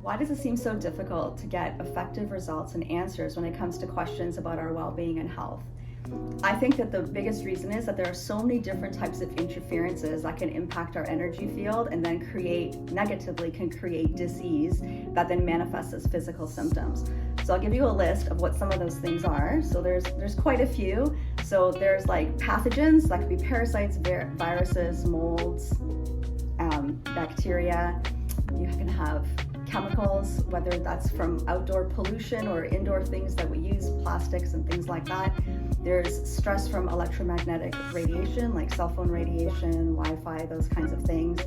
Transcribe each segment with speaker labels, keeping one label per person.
Speaker 1: Why does it seem so difficult to get effective results and answers when it comes to questions about our well-being and health? I think that the biggest reason is that there are so many different types of interferences that can impact our energy field and then negatively can create disease that then manifests as physical symptoms. So I'll give you a list of what some of those things are. So there's quite a few. So there's like pathogens, that could be parasites, viruses, molds, bacteria. You can have chemicals, whether that's from outdoor pollution or indoor things that we use, plastics and things like that. There's stress from electromagnetic radiation, like cell phone radiation, Wi-Fi, those kinds of things.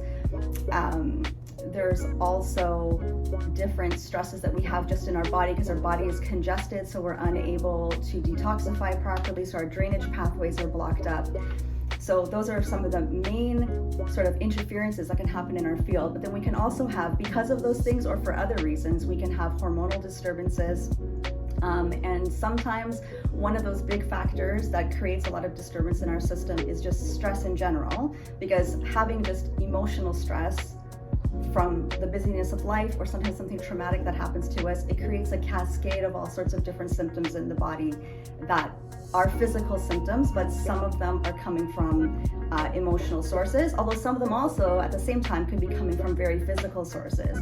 Speaker 1: There's also different stresses that we have just in our body because our body is congested, so we're unable to detoxify properly, so our drainage pathways are blocked up. So those are some of the main sort of interferences that can happen in our field. But then we can also have, because of those things or for other reasons, we can have hormonal disturbances. And sometimes one of those big factors that creates a lot of disturbance in our system is just stress in general, because having just emotional stress from the busyness of life or sometimes something traumatic that happens to us, it creates a cascade of all sorts of different symptoms in the body that are physical symptoms, but some of them are coming from emotional sources, although some of them also at the same time could be coming from very physical sources.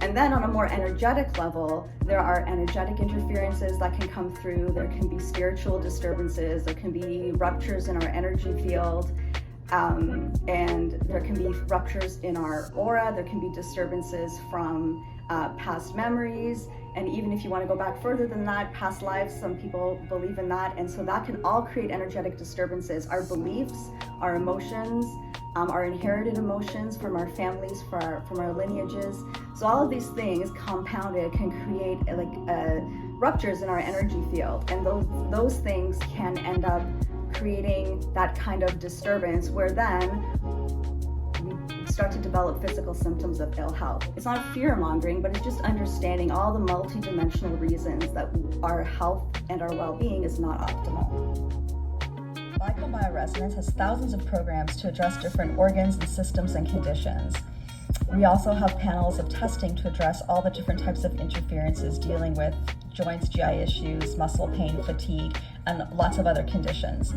Speaker 1: And then on a more energetic level, there are energetic interferences that can come through. There can be spiritual disturbances, there can be ruptures in our energy field, and there can be ruptures in our aura, there can be disturbances from past memories, and even if you want to go back further than that, past lives, some people believe in that, and so that can all create energetic disturbances. Our beliefs, our emotions, our inherited emotions from our families, from our lineages. So all of these things compounded can create ruptures in our energy field, and those things can end up creating that kind of disturbance where then we start to develop physical symptoms of ill health. It's not fear-mongering, but it's just understanding all the multi-dimensional reasons that our health and our well-being is not optimal.
Speaker 2: Krop BioResonance has thousands of programs to address different organs and systems and conditions. We also have panels of testing to address all the different types of interferences dealing with joints, GI issues, muscle pain, fatigue, and lots of other conditions.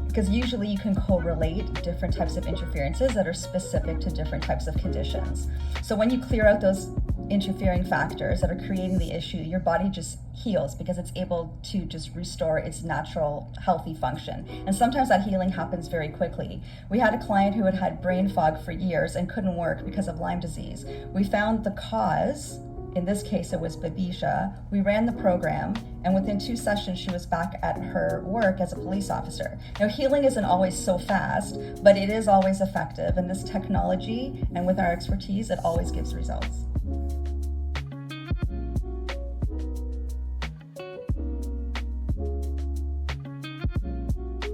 Speaker 2: Because usually you can correlate different types of interferences that are specific to different types of conditions. So when you clear out those interfering factors that are creating the issue, your body just heals because it's able to just restore its natural healthy function. And sometimes that healing happens very quickly. We had a client who had had brain fog for years and couldn't work because of Lyme disease. We found the cause. In this case, it was babesia. We ran the program, and within 2 sessions, she was back at her work as a police officer. Now, healing isn't always so fast, but it is always effective. And this technology, and with our expertise, it always gives results.